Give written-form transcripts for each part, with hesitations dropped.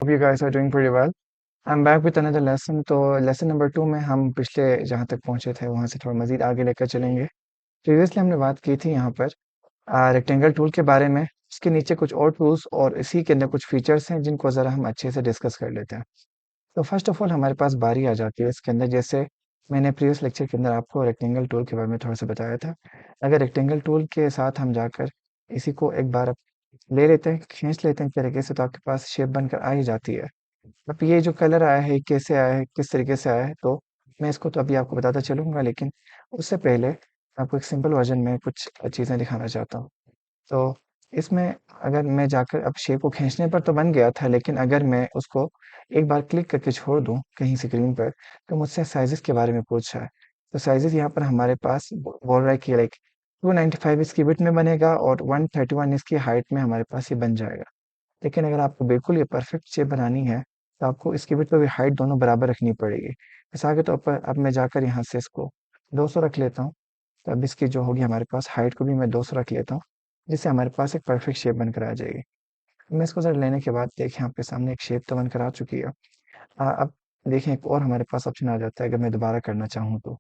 hope you guys are doing pretty well. I'm back with another lesson. तो lesson number 2 में हम पिछले जहाँ तक पहुँचे थे वहाँ से थोड़ा मज़ीद आगे लेकर चलेंगे। प्रीवियसली हमने बात की थी यहाँ पर रेक्टेंगल टूल के बारे में। इसके नीचे कुछ और टूल्स और इसी के अंदर कुछ फीचर्स हैं जिनको ज़रा हम अच्छे से डिस्कस कर लेते हैं। तो फर्स्ट ऑफ ऑल हमारे पास बारी आ जाती है इसके अंदर, जैसे मैंने प्रीवियस लेक्चर के अंदर आपको रेक्टेंगल टूल के बारे में थोड़ा सा बताया था। अगर रेक्टेंगल टूल के साथ हम जाकर इसी को एक बार ले लेते हैं, खींच लेते हैं एक तरीके से, तो आपके पास शेप बनकर आ ही जाती है। अब ये जो कलर आया है, कैसे आया है, किस तरीके से आया है, तो मैं इसको तो अभी आपको बताता चलूँगा, लेकिन उससे पहले आपको एक सिंपल वर्ज़न में कुछ चीज़ें दिखाना चाहता हूँ। तो इसमें अगर मैं जाकर अब शेप को खींचने पर तो बन गया था, लेकिन अगर मैं उसको एक बार क्लिक करके छोड़ दूँ कहीं स्क्रीन पर, तो मुझसे साइज़ेज़ के बारे में पूछ रहा है। तो साइज़ेज़ यहाँ पर हमारे पास बोल रहा है कि लाइक 295 इसकी विड्थ में बनेगा और 131 इसकी हाइट में हमारे पास ये बन जाएगा। लेकिन अगर आपको बिल्कुल ये परफेक्ट शेप बनानी है, तो आपको इसकी विड्थ और हाइट दोनों बराबर रखनी पड़ेगी। मिसाल के तौर पर अब मैं जाकर यहाँ से इसको 200 रख लेता हूँ, तो अब इसकी जो होगी हमारे पास हाइट को भी मैं 200 रख लेता हूँ, जिससे हमारे पास एक परफेक्ट शेप बनकर आ जाएगी। मैं इसको ज़रा लेने के बाद देखिए यहाँ पे सामने एक शेप तो बनकर आ चुकी है। अब देखें एक और हमारे पास ऑप्शन आ जाता है अगर मैं दोबारा करना चाहूँ तो।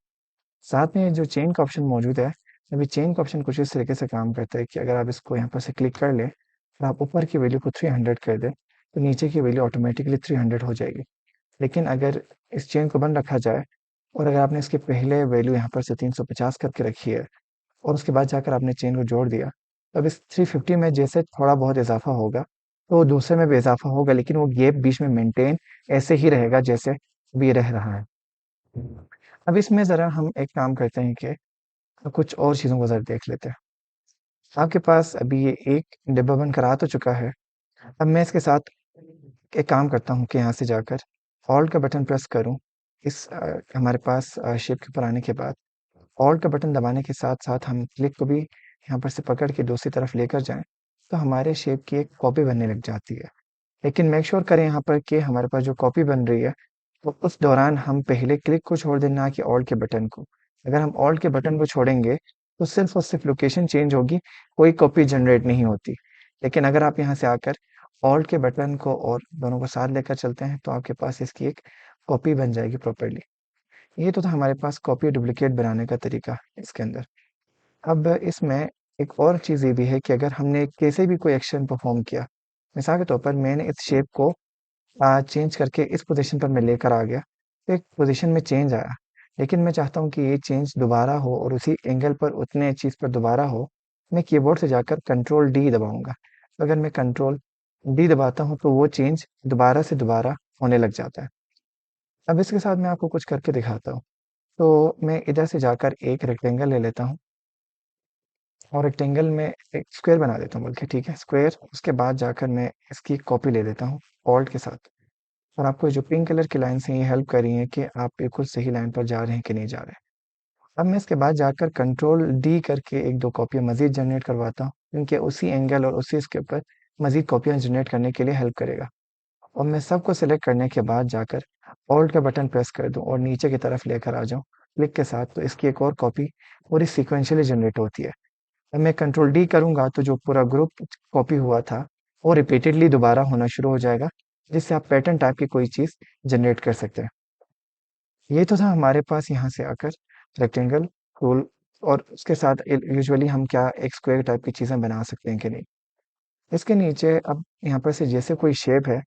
साथ में जो चेन का ऑप्शन मौजूद है, अभी चेन का ऑप्शन कुछ इस तरीके से काम करता है कि अगर आप इसको यहाँ पर से क्लिक कर लें और आप ऊपर की वैल्यू को 300 कर दें, तो नीचे की वैल्यू ऑटोमेटिकली 300 हो जाएगी। लेकिन अगर इस चेन को बंद रखा जाए और अगर आपने इसके पहले वैल्यू यहाँ पर से 350 करके रखी है और उसके बाद जाकर आपने चेन को जोड़ दिया, तो अब इस 350 में जैसे थोड़ा बहुत इजाफा होगा, तो दूसरे में भी इजाफा होगा, लेकिन वो गैप बीच में मेंटेन ऐसे ही रहेगा जैसे अभी रह रहा है। अब इसमें ज़रा हम एक काम करते हैं कि कुछ और चीज़ों को ज़रा देख लेते हैं। आपके पास अभी ये एक डिब्बा बनकर आ तो चुका है। अब मैं इसके साथ एक काम करता हूँ कि यहाँ से जाकर ऑल्ट का बटन प्रेस करूँ। हमारे पास शेप के ऊपर आने के बाद ऑल्ट का बटन दबाने के साथ-साथ हम क्लिक को भी यहाँ पर से पकड़ के दूसरी तरफ लेकर जाएँ, तो हमारे शेप की एक कॉपी बनने लग जाती है। लेकिन मेक श्योर करें यहाँ पर कि हमारे पास जो कॉपी बन रही है, तो उस दौरान हम पहले क्लिक को छोड़ दें, ना कि ऑल्ट के बटन को। अगर हम ऑल्ट के बटन को छोड़ेंगे, तो सिर्फ़ और सिर्फ़ लोकेशन चेंज होगी, कोई कॉपी जनरेट नहीं होती। लेकिन अगर आप यहाँ से आकर ऑल्ट के बटन को और दोनों को साथ लेकर चलते हैं, तो आपके पास इसकी एक कॉपी बन जाएगी प्रॉपर्ली। ये तो था हमारे पास कॉपी डुप्लिकेट बनाने का तरीका इसके अंदर। अब इसमें एक और चीज़ ये भी है कि अगर हमने कैसे भी कोई एक्शन परफ़ॉर्म किया, मिसाल के तौर पर मैंने इस शेप को चेंज करके इस पोज़ीशन पर मैं लेकर आ गया, तो एक पोज़ीशन में चेंज आया। लेकिन मैं चाहता हूँ कि ये चेंज दोबारा हो और उसी एंगल पर उतने चीज़ पर दोबारा हो, मैं कीबोर्ड से जाकर कंट्रोल डी दबाऊँगा। तो अगर मैं कंट्रोल डी दबाता हूँ, तो वो चेंज दोबारा से दोबारा होने लग जाता है। अब इसके साथ मैं आपको कुछ करके दिखाता हूँ। तो मैं इधर से जाकर एक रेक्टेंगल ले लेता हूँ और रेक्टेंगल में एक स्क्वायर बना देता हूँ, बल्कि ठीक है स्क्वायर। उसके बाद जाकर मैं इसकी कॉपी ले लेता हूँ ऑल्ट के साथ। और आपको ये जो पिंक कलर की लाइन्स हैं ये हेल्प कर रही हैं कि आप बिल्कुल सही लाइन पर जा रहे हैं कि नहीं जा रहे हैं। अब मैं इसके बाद जाकर कंट्रोल डी करके एक दो कॉपियाँ मज़ीद जनरेट करवाता हूँ, क्योंकि उसी एंगल और उसी इसके ऊपर मज़ीद कॉपियाँ जनरेट करने के लिए हेल्प करेगा। और मैं सबको सेलेक्ट करने के बाद जाकर ऑल्ट का बटन प्रेस कर दूँ और नीचे की तरफ लेकर आ जाऊँ क्लिक के साथ, तो इसकी एक और कॉपी पूरी सीक्वेंशियली जनरेट होती है। अब मैं कंट्रोल डी करूँगा तो जो पूरा ग्रुप कॉपी हुआ था वो रिपीटेडली दोबारा होना शुरू हो जाएगा, जिससे आप पैटर्न टाइप की कोई चीज़ जनरेट कर सकते हैं। ये तो था हमारे पास यहाँ से आकर रेक्टेंगल टूल, और उसके साथ यूजुअली हम क्या एक स्क्वायर टाइप की चीज़ें बना सकते हैं कि नहीं। इसके नीचे अब यहाँ पर से जैसे कोई शेप है,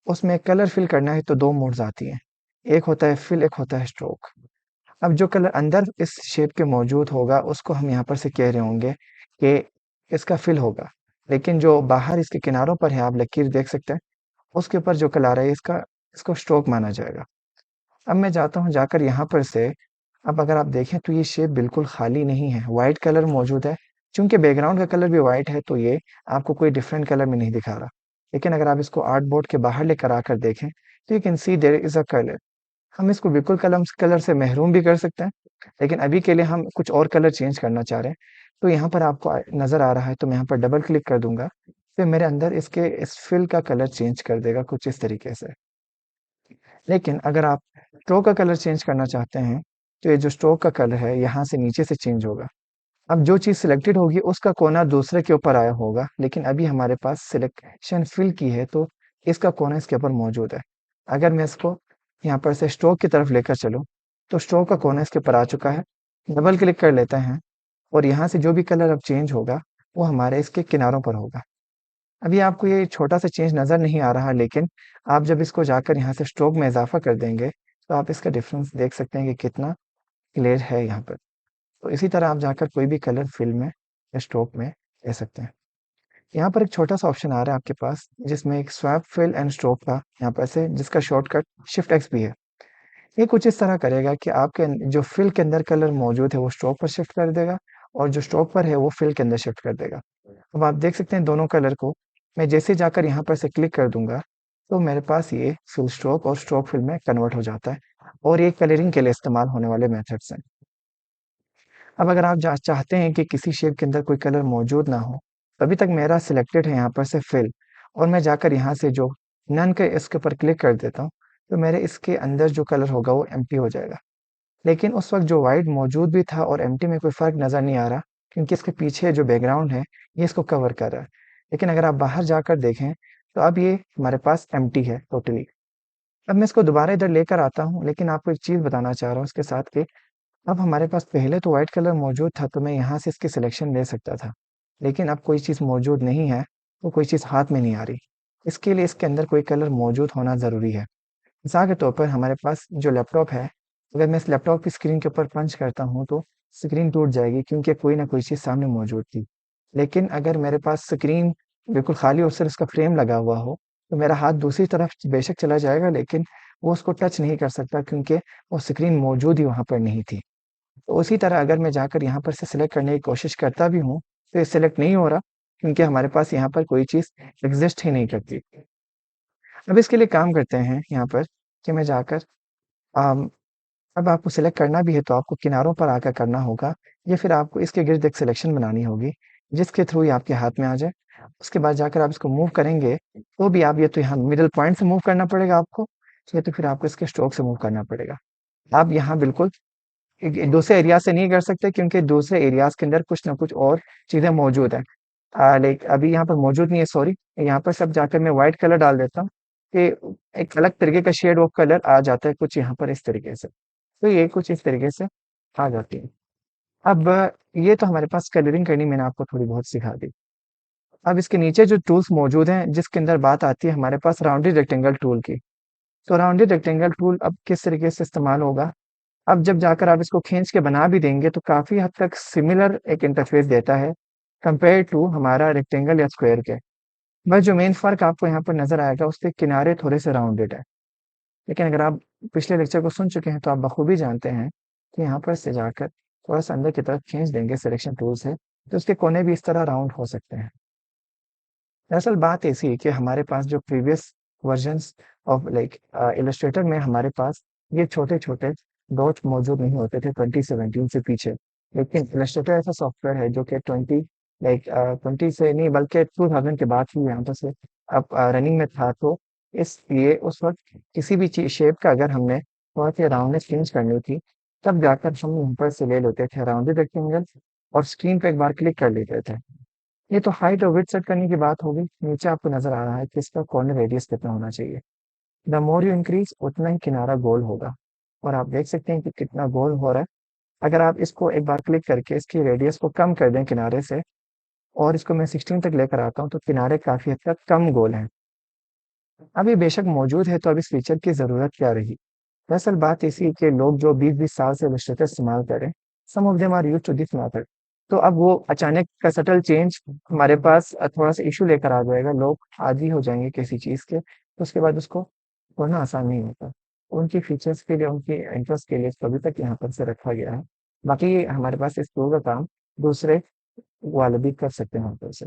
उसमें कलर फिल करना है तो दो मोड्स आती हैं। एक होता है फिल, एक होता है स्ट्रोक। अब जो कलर अंदर इस शेप के मौजूद होगा उसको हम यहाँ पर से कह रहे होंगे कि इसका फिल होगा, लेकिन जो बाहर इसके किनारों पर है आप लकीर देख सकते हैं, उसके ऊपर जो कलर है इसका इसको स्ट्रोक माना जाएगा। अब मैं जाता हूँ जाकर यहाँ पर से, अब अगर आप देखें तो ये शेप बिल्कुल खाली नहीं है, वाइट कलर मौजूद है। चूंकि बैकग्राउंड का कलर भी वाइट है तो ये आपको कोई डिफरेंट कलर में नहीं दिखा रहा। लेकिन अगर आप इसको आर्ट बोर्ड के बाहर लेकर आकर देखें, तो you can see there is a colour. हम इसको बिल्कुल कलम कलर से महरूम भी कर सकते हैं, लेकिन अभी के लिए हम कुछ और कलर चेंज करना चाह रहे हैं। तो यहाँ पर आपको नज़र आ रहा है, तो मैं यहाँ पर डबल क्लिक कर दूंगा, फिर मेरे अंदर इसके इस फिल का कलर चेंज कर देगा कुछ इस तरीके से। लेकिन अगर आप स्ट्रोक का कलर चेंज करना चाहते हैं, तो ये जो स्ट्रोक का कलर है यहाँ से नीचे से चेंज होगा। अब जो चीज़ सिलेक्टेड होगी उसका कोना दूसरे के ऊपर आया होगा, लेकिन अभी हमारे पास सिलेक्शन फिल की है, तो इसका कोना इसके ऊपर मौजूद है। अगर मैं इसको यहाँ पर से स्ट्रोक की तरफ लेकर चलूँ, तो स्ट्रोक का कोना इसके ऊपर आ चुका है। डबल क्लिक कर लेते हैं और यहाँ से जो भी कलर अब चेंज होगा, वो हमारे इसके किनारों पर होगा। अभी आपको ये छोटा-सा चेंज नज़र नहीं आ रहा, लेकिन आप जब इसको जाकर यहाँ से स्ट्रोक में इज़ाफ़ा कर देंगे, तो आप इसका डिफ़रेंस देख सकते हैं कि कितना क्लियर है यहाँ पर। तो इसी तरह आप जाकर कोई भी कलर फिल में या स्ट्रोक में ले सकते हैं। यहाँ पर एक छोटा-सा ऑप्शन आ रहा है आपके पास, जिसमें एक स्वैप फिल एंड स्ट्रोक का यहाँ पर से जिसका शॉर्टकट शिफ्ट एक्स भी है। ये कुछ इस तरह करेगा कि आपके जो फिल के अंदर कलर मौजूद है वो स्ट्रोक पर शिफ्ट कर देगा और जो स्ट्रोक पर है वो फिल के अंदर शिफ्ट कर देगा। अब आप देख सकते हैं दोनों कलर को मैं जैसे जाकर यहाँ पर से क्लिक कर दूंगा, तो मेरे पास ये फिल स्ट्रोक और स्ट्रोक फिल में कन्वर्ट हो जाता है और ये कलरिंग के लिए इस्तेमाल होने वाले मेथड्स हैं। अब अगर आप चाहते हैं कि किसी शेप के अंदर कोई कलर मौजूद ना हो, तो अभी तक मेरा सिलेक्टेड है यहाँ पर से फिल और मैं जाकर यहाँ से जो नन के इसके ऊपर क्लिक कर देता हूँ, तो मेरे इसके अंदर जो कलर होगा वो एम्प्टी हो जाएगा। लेकिन उस वक़्त जो व्हाइट मौजूद भी था और एम्प्टी में कोई फ़र्क नज़र नहीं आ रहा, क्योंकि इसके पीछे जो बैकग्राउंड है, ये इसको कवर कर रहा है। लेकिन अगर आप बाहर जाकर देखें, तो अब ये हमारे पास एम्प्टी है टोटली। अब मैं इसको दोबारा इधर लेकर आता हूँ, लेकिन आपको एक चीज़ बताना चाह रहा हूँ इसके साथ कि अब हमारे पास पहले तो व्हाइट कलर मौजूद था, तो मैं यहाँ से इसकी सिलेक्शन ले सकता था। लेकिन अब कोई चीज़ मौजूद नहीं है, तो कोई चीज़ हाथ में नहीं आ रही। इसके लिए इसके अंदर कोई कलर मौजूद होना ज़रूरी है। मिसाल के तौर पर हमारे पास जो लैपटॉप है, अगर मैं इस लैपटॉप की स्क्रीन के ऊपर पंच करता हूँ तो स्क्रीन टूट जाएगी क्योंकि कोई ना कोई चीज़ सामने मौजूद थी। लेकिन अगर मेरे पास स्क्रीन बिल्कुल खाली और सिर्फ उसका फ्रेम लगा हुआ हो, तो मेरा हाथ दूसरी तरफ बेशक चला जाएगा, लेकिन वो उसको टच नहीं कर सकता क्योंकि वो स्क्रीन मौजूद ही वहाँ पर नहीं थी। तो उसी तरह अगर मैं जाकर यहाँ पर से सिलेक्ट करने की कोशिश करता भी हूँ, तो ये सिलेक्ट नहीं हो रहा क्योंकि हमारे पास यहाँ पर कोई चीज़ एग्ज़िस्ट ही नहीं करती। अब इसके लिए काम करते हैं यहाँ पर कि मैं जाकर अम, अब आपको सिलेक्ट करना भी है तो आपको किनारों पर आकर करना होगा या फिर आपको इसके गिर्द एक सिलेक्शन बनानी होगी, जिसके थ्रू ये आपके हाथ में आ जाए। उसके बाद जाकर आप इसको मूव करेंगे, तो भी आप या तो यहाँ मिडल पॉइंट से मूव करना पड़ेगा आपको, या तो फिर आपको इसके स्ट्रोक से मूव करना पड़ेगा। आप यहाँ बिल्कुल दूसरे एरिया से नहीं कर सकते क्योंकि दूसरे एरियाज के अंदर कुछ ना कुछ और चीज़ें मौजूद हैं। लाइक अभी यहाँ पर मौजूद नहीं है, सॉरी। यहाँ पर सब जाकर मैं व्हाइट कलर डाल देता हूँ कि एक अलग तरीके का शेड ऑफ कलर आ जाता है कुछ यहाँ पर इस तरीके से। तो ये कुछ इस तरीके से आ जाती है। अब ये तो हमारे पास कलरिंग करनी मैंने आपको थोड़ी बहुत सिखा दी। अब इसके नीचे जो टूल्स मौजूद हैं जिसके अंदर बात आती है हमारे पास राउंडेड रेक्टेंगल टूल की। तो राउंडेड रेक्टेंगल टूल अब किस तरीके से इस्तेमाल होगा? अब जब जाकर आप इसको खींच के बना भी देंगे तो काफ़ी हद तक सिमिलर एक इंटरफ़ेस देता है कंपेयर टू हमारा रेक्टेंगल या स्क्वायर के। बस जो मेन फ़र्क आपको यहाँ पर नज़र आएगा उसके किनारे थोड़े से राउंडेड है। लेकिन अगर आप पिछले लेक्चर को सुन चुके हैं तो आप बखूबी जानते हैं कि यहाँ पर से जाकर थोड़ा-सा अंदर की तरफ खींच देंगे सिलेक्शन टूल से, तो उसके कोने भी इस तरह राउंड हो सकते हैं। दरअसल बात ऐसी है कि हमारे पास जो previous versions of like Illustrator में हमारे पास ये छोटे-छोटे डॉट्स मौजूद नहीं होते थे 2017 से पीछे। लेकिन इलस्ट्रेटर ऐसा सॉफ्टवेयर है जो कि 20 से नहीं बल्कि 2000 के बाद ही यहाँ पर से अब रनिंग में था। तो इसलिए उस वक़्त किसी भी शेप का अगर हमने थोड़ा-सा राउंडनेस चेंज करनी थी, तब जाकर हम यहाँ पर से ले लेते थे राउंडेड रेक्टेंगल और स्क्रीन पे एक बार क्लिक कर लेते थे। ये तो हाइट और विड्थ सेट करने की बात होगी। नीचे आपको नज़र आ रहा है कि इसका कॉर्नर रेडियस कितना होना चाहिए। द मोर यू इंक्रीज़ उतना ही किनारा गोल होगा और आप देख सकते हैं कि कितना गोल हो रहा है। अगर आप इसको एक बार क्लिक करके इसकी रेडियस को कम कर दें किनारे से और इसको मैं 16 तक लेकर आता हूँ, तो किनारे काफ़ी हद तक कम गोल हैं। अब ये बेशक मौजूद है, तो अब इस फीचर की ज़रूरत क्या रही? दरअसल बात ऐसी है कि लोग जो 20-20 साल से इलस्ट्रेटर इस्तेमाल कर रहे हैं, some of them are used to this method. तो अब वो अचानक का सटल चेंज हमारे पास थोड़ा-सा इश्यू लेकर आ जाएगा, लोग आदी हो जाएँगे किसी चीज़ के, तो उसके बाद उसको पढ़ना आसान नहीं होता। उनकी फीचर्स के लिए, उनके इंटरेस्ट के लिए इसको अभी तक यहाँ पर से रखा गया है। बाकी हमारे पास इस टूल का काम दूसरे वाले भी कर सकते हैं वहाँ पर से।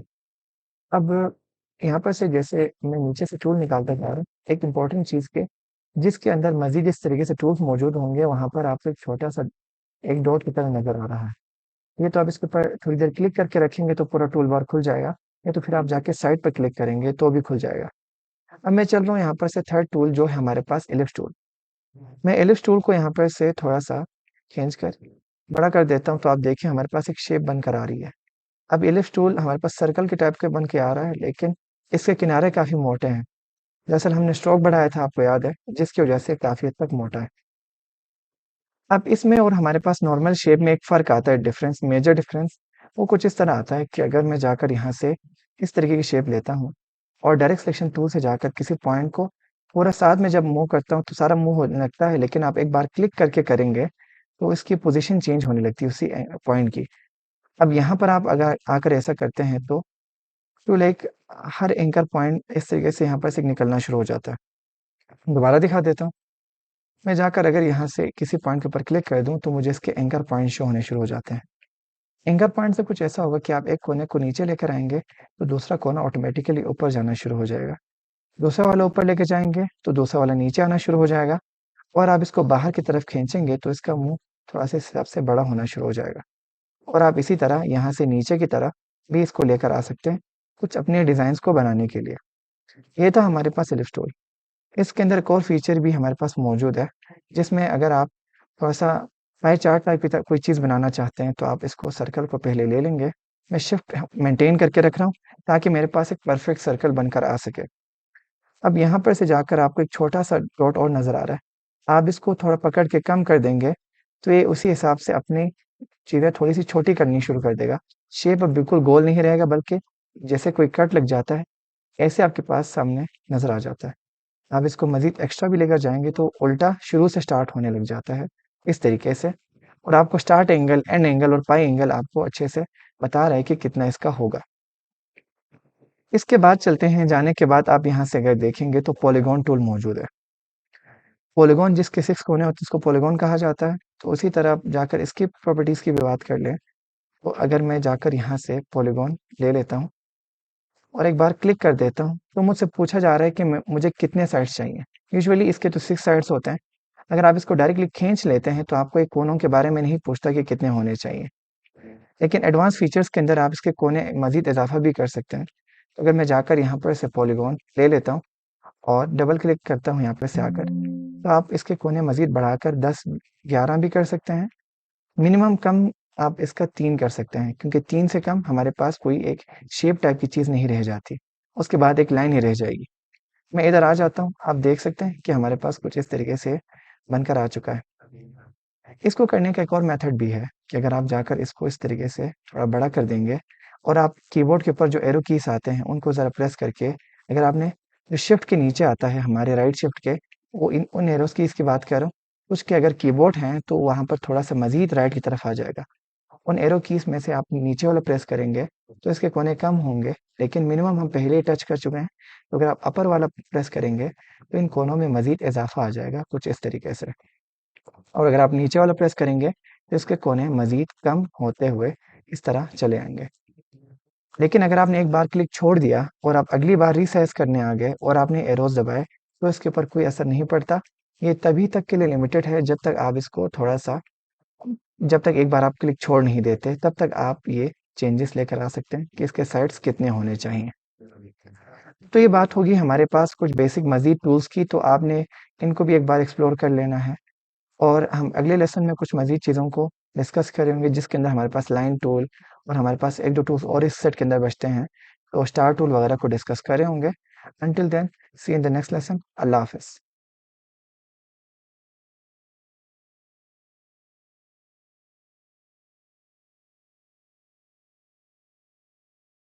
अब यहाँ पर से जैसे मैं नीचे से टूल निकालता जा रहा हूँ, एक इम्पोर्टेंट चीज़ के जिसके अंदर मज़ीद इस तरीके से टूल्स मौजूद होंगे, वहाँ पर आपको एक छोटा-सा एक डॉट की तरह नज़र आ रहा है। ये तो आप इसके ऊपर थोड़ी देर क्लिक करके रखेंगे तो पूरा टूल बार खुल जाएगा, या तो फिर आप जाके साइड पर क्लिक करेंगे तो भी खुल जाएगा। अब मैं चल रहा हूँ यहाँ पर से थर्ड टूल जो है हमारे पास एलिप्स टूल। मैं एलिप्स टूल को यहाँ पर से थोड़ा-सा खींच कर बड़ा कर देता हूँ, तो आप देखिए हमारे पास एक शेप बनकर आ रही है। अब एलिप्स टूल हमारे पास सर्कल के टाइप के बन के आ रहा है, लेकिन इसके किनारे काफ़ी मोटे हैं। दरअसल हमने स्ट्रोक बढ़ाया था, आपको याद है, जिसकी वजह से काफ़ी हद तक मोटा है। अब इसमें और हमारे पास नॉर्मल शेप में एक फ़र्क आता है, डिफरेंस, मेजर डिफरेंस। वो कुछ इस तरह आता है कि अगर मैं जाकर यहाँ से इस तरीके की शेप लेता हूँ और डायरेक्ट सिलेक्शन टूल से जाकर किसी पॉइंट को पूरा साथ में जब मूव करता हूँ तो सारा मूव होने लगता है, लेकिन आप एक बार क्लिक करके करेंगे तो इसकी पोजीशन चेंज होने लगती है उसी पॉइंट की। अब यहाँ पर आप अगर आकर ऐसा करते हैं तो लाइक हर एंकर पॉइंट इस तरीके से यहाँ पर से निकलना शुरू हो जाता है। दोबारा दिखा देता हूँ। मैं जाकर अगर यहाँ से किसी पॉइंट के ऊपर क्लिक कर दूँ तो मुझे इसके एंकर पॉइंट शो होने शुरू हो जाते हैं। एंकर पॉइंट से कुछ ऐसा होगा कि आप एक कोने को नीचे लेकर आएंगे तो दूसरा कोना ऑटोमेटिकली ऊपर जाना शुरू हो जाएगा। दूसरा वाला ऊपर लेके जाएंगे तो दूसरा वाला नीचे आना शुरू हो जाएगा। और आप इसको बाहर की तरफ खींचेंगे तो इसका मुंह थोड़ा सा इस हिसाब से बड़ा होना शुरू हो जाएगा। और आप इसी तरह यहाँ से नीचे की तरफ भी इसको लेकर आ सकते हैं कुछ अपने डिजाइन को बनाने के लिए। ये था हमारे पास इलिप्स टूल। इसके अंदर एक और फीचर भी हमारे पास मौजूद है, जिसमें अगर आप थोड़ा-सा पाई चार्ट टाइप की कोई चीज़ बनाना चाहते हैं, तो आप इसको सर्कल को पहले ले लेंगे। मैं शिफ्ट मेंटेन करके रख रहा हूँ, ताकि मेरे पास एक परफेक्ट सर्कल बनकर आ सके। अब यहाँ पर से जाकर आपको एक छोटा-सा डॉट और नज़र आ रहा है। आप इसको थोड़ा पकड़ के कम कर देंगे, तो ये उसी हिसाब से अपनी चीज़ें थोड़ी-सी छोटी करनी शुरू कर देगा। शेप अब बिल्कुल गोल नहीं रहेगा, बल्कि जैसे कोई कट लग जाता है, ऐसे आपके पास सामने नज़र आ जाता है। आप इसको मज़ीद एक्स्ट्रा भी लेकर जाएँगे तो उल्टा शुरू से स्टार्ट होने लग जाता है, इस तरीके से। और आपको स्टार्ट एंगल, एंड एंगल और पाई एंगल आपको अच्छे से बता रहा है कि कितना इसका होगा। इसके बाद चलते हैं, जाने के बाद आप यहाँ से अगर देखेंगे तो पॉलीगॉन टूल मौजूद है। पॉलीगॉन जिसके 6 कोने होते हैं उसको पॉलीगॉन कहा जाता है। तो उसी तरह आप जाकर इसकी प्रॉपर्टीज़ की भी बात कर लें, तो अगर मैं जाकर यहाँ से पॉलीगॉन ले लेता हूँ और एक बार क्लिक कर देता हूँ, तो मुझसे पूछा जा रहा है कि मुझे कितने साइड्स चाहिए। यूजुअली इसके तो 6 साइड्स होते हैं। अगर आप इसको डायरेक्टली खींच लेते हैं तो आपको एक कोनों के बारे में नहीं पूछता कि कितने होने चाहिए। लेकिन एडवांस फीचर्स के अंदर आप इसके कोने मज़ीद इजाफा भी कर सकते हैं। तो अगर मैं जाकर यहाँ पर से पॉलीगॉन ले लेता हूँ और डबल क्लिक करता हूँ यहाँ पे से आकर, तो आप इसके कोने मज़ीद बढ़ाकर 10, 11 भी कर सकते हैं। मिनिमम कम आप इसका 3 कर सकते हैं, क्योंकि 3 से कम हमारे पास कोई एक शेप टाइप की चीज़ नहीं रह जाती। उसके बाद एक लाइन ही रह जाएगी। मैं इधर आ जाता हूँ, आप देख सकते हैं कि हमारे पास कुछ इस तरीके से बनकर आ चुका है। इसको करने का एक और मेथड भी है कि अगर आप जाकर इसको इस तरीके से थोड़ा बड़ा कर देंगे और आप कीबोर्ड के ऊपर जो एरो कीज आते हैं उनको ज़रा प्रेस करके, अगर आपने जो शिफ्ट के नीचे आता है हमारे राइट शिफ्ट के, वो इन उन एरोस कीज की बात कर रहा हूँ, उसके अगर कीबोर्ड हैं तो वहाँ पर थोड़ा सा मजीद राइट की तरफ आ जाएगा। उन एरो कीज में से आप नीचे वाला प्रेस करेंगे तो इसके कोने कम होंगे, लेकिन मिनिमम हम पहले ही टच कर चुके हैं। तो अगर आप अपर वाला प्रेस करेंगे तो इन कोनों में मजीद इजाफा आ जाएगा कुछ इस तरीके से। और अगर आप नीचे वाला प्रेस करेंगे तो इसके कोने मजीद कम होते हुए इस तरह चले आएंगे। लेकिन अगर आपने एक बार क्लिक छोड़ दिया और आप अगली बार रीसाइज करने आ गए और आपने एरोज दबाए तो इसके ऊपर कोई असर नहीं पड़ता। ये तभी तक के लिए लिमिटेड है जब तक आप इसको थोड़ा सा, जब तक एक बार आप क्लिक छोड़ नहीं देते तब तक आप ये चेंजेस लेकर आ सकते हैं कि इसके साइड्स कितने होने चाहिए। तो ये बात होगी हमारे पास कुछ बेसिक मजीद टूल्स की, तो आपने इनको भी एक बार एक्सप्लोर कर लेना है। और हम अगले लेसन में कुछ मजीद चीज़ों को डिस्कस करेंगे, जिसके अंदर हमारे पास लाइन टूल और हमारे पास एक दो टूल्स और इस सेट के अंदर बचते हैं, तो स्टार टूल वगैरह को डिस्कस करे होंगे। Until then, see in the next lesson. अल्लाह हाफिज़।